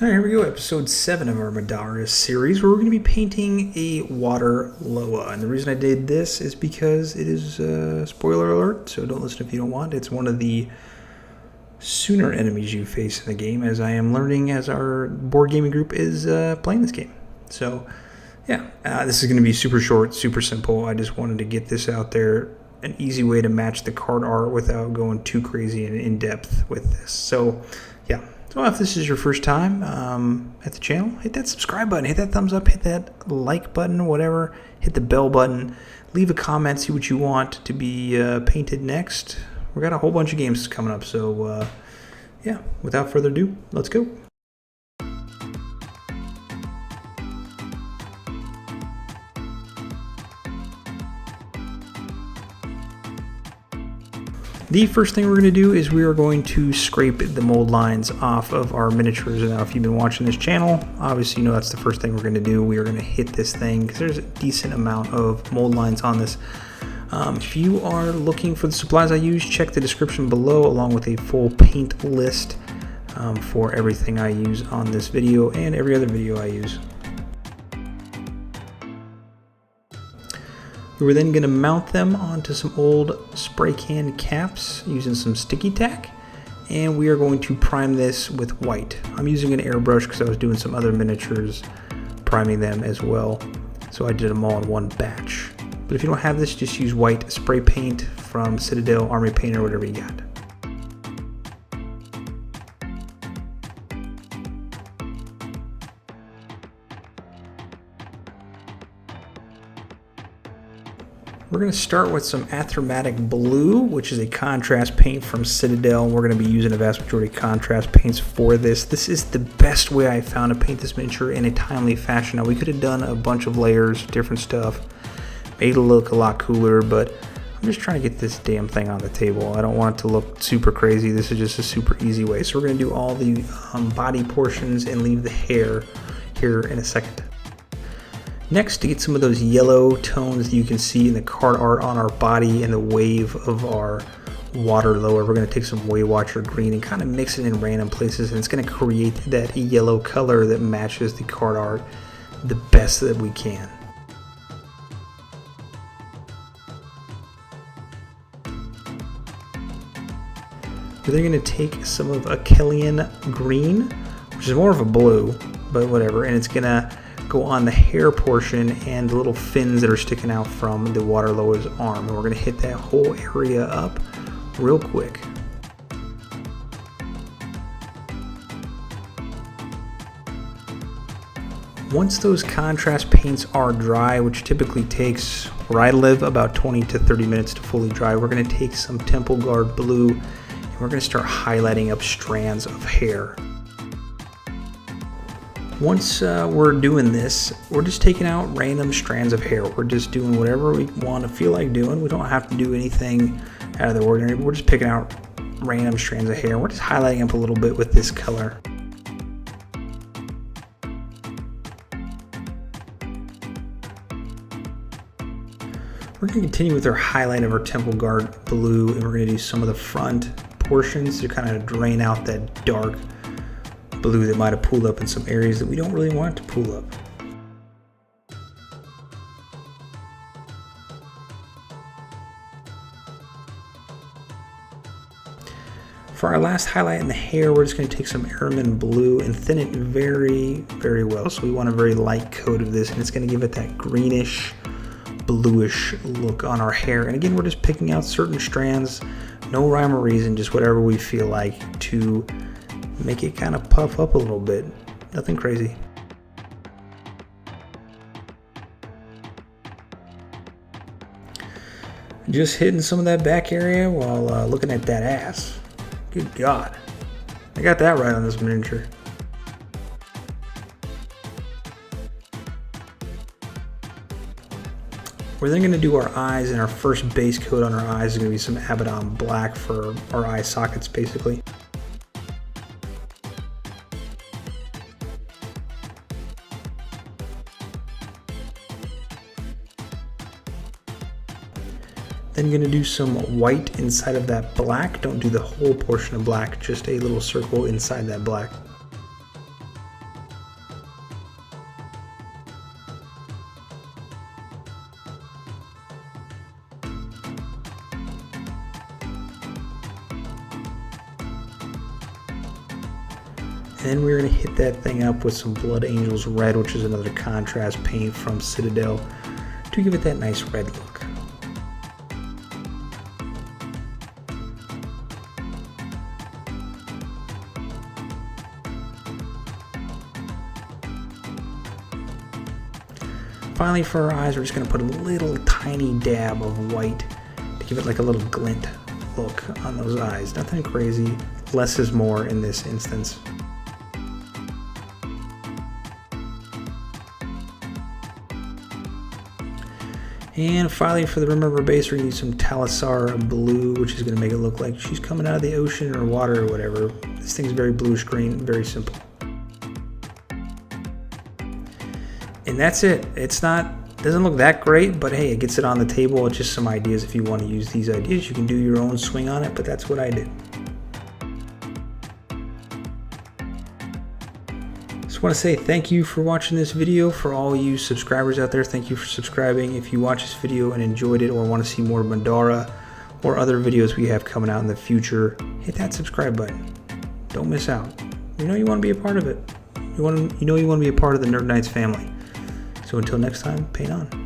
Alright, here we go, episode 7 of our Middara series, where we're going to be painting a Water Loa. And the reason I did this is because it is, spoiler alert, so don't listen if you don't want. It's one of the sooner enemies you face in the game, as I am learning as our board gaming group is playing this game. So, yeah, this is going to be super short, super simple. I just wanted to get this out there, an easy way to match the card art without going too crazy and in-depth with this. So, yeah. So if this is your first time at the channel, hit that subscribe button, hit that thumbs up, hit that like button, whatever, hit the bell button, leave a comment, see what you want to be painted next. We got a whole bunch of games coming up, so yeah, without further ado, let's go. The first thing we're going to do is we are going to scrape the mold lines off of our miniatures. Now, if you've been watching this channel, obviously you know that's the first thing we're going to do. We are going to hit this thing because there's a decent amount of mold lines on this. If you are looking for the supplies I use, check the description below along with a full paint list for everything I use on this video and every other video I use. We're then going to mount them onto some old spray can caps using some sticky tack, and we are going to prime this with white. I'm using an airbrush because I was doing some other miniatures priming them as well, so I did them all in one batch. But if you don't have this, just use white spray paint from Citadel, Army Paint, or whatever you got. We're going to start with some Aethermatic Blue, which is a contrast paint from Citadel. We're going to be using a vast majority of contrast paints for this. This is the best way I found to paint this miniature in a timely fashion. Now, we could have done a bunch of layers, different stuff, made it look a lot cooler, but I'm just trying to get this damn thing on the table. I don't want it to look super crazy. This is just a super easy way. So we're going to do all the body portions and leave the hair here in a second. Next, to get some of those yellow tones that you can see in the card art on our body and the wave of our Water Loa, we're going to take some Waywatcher Green and kind of mix it in random places, and it's going to create that yellow color that matches the card art the best that we can. We're then going to take some of Akhelian Green, which is more of a blue, but whatever, and it's going to go on the hair portion and the little fins that are sticking out from the Water Loa's arm. And we're going to hit that whole area up real quick. Once those contrast paints are dry, which typically takes, where I live, about 20 to 30 minutes to fully dry, we're going to take some Temple Guard Blue and we're going to start highlighting up strands of hair. Once we're doing this, we're just taking out random strands of hair. We're just doing whatever we want to feel like doing. We don't have to do anything out of the ordinary. We're just picking out random strands of hair. We're just highlighting up a little bit with this color. We're going to continue with our highlight of our Temple Guard Blue, and we're going to do some of the front portions to kind of drain out that dark blue that might have pooled up in some areas that we don't really want it to pool up. For our last highlight in the hair, we're just going to take some Ahriman Blue and thin it very, very well. So we want a very light coat of this, and it's going to give it that greenish, bluish look on our hair. And again, we're just picking out certain strands, no rhyme or reason, just whatever we feel like to make it kind of puff up a little bit. Nothing crazy. Just hitting some of that back area while looking at that ass. Good God. I got that right on this miniature. We're then going to do our eyes, and our first base coat on our eyes is going to be some Abaddon Black for our eye sockets, basically. Then you're going to do some white inside of that black. Don't do the whole portion of black, just a little circle inside that black. And then we're going to hit that thing up with some Blood Angels Red, which is another contrast paint from Citadel, to give it that nice red look. Finally, for our eyes, we're just going to put a little tiny dab of white to give it like a little glint look on those eyes. Nothing crazy. Less is more in this instance. And finally, for the rim of our base, we're going to use some Talassar Blue, which is going to make it look like she's coming out of the ocean or water or whatever. This thing's very bluish green, very simple. And that's it. Doesn't look that great, but hey, it gets it on the table. It's just some ideas. If you want to use these ideas, you can do your own swing on it, but that's what I did. Just want to say thank you for watching this video. For all you subscribers out there, thank you for subscribing. If you watch this video and enjoyed it or want to see more Middara or other videos we have coming out in the future, hit that subscribe button. Don't miss out. You know you want to be a part of it. You know you want to be a part of the Nerd Knights family. So until next time, paint on.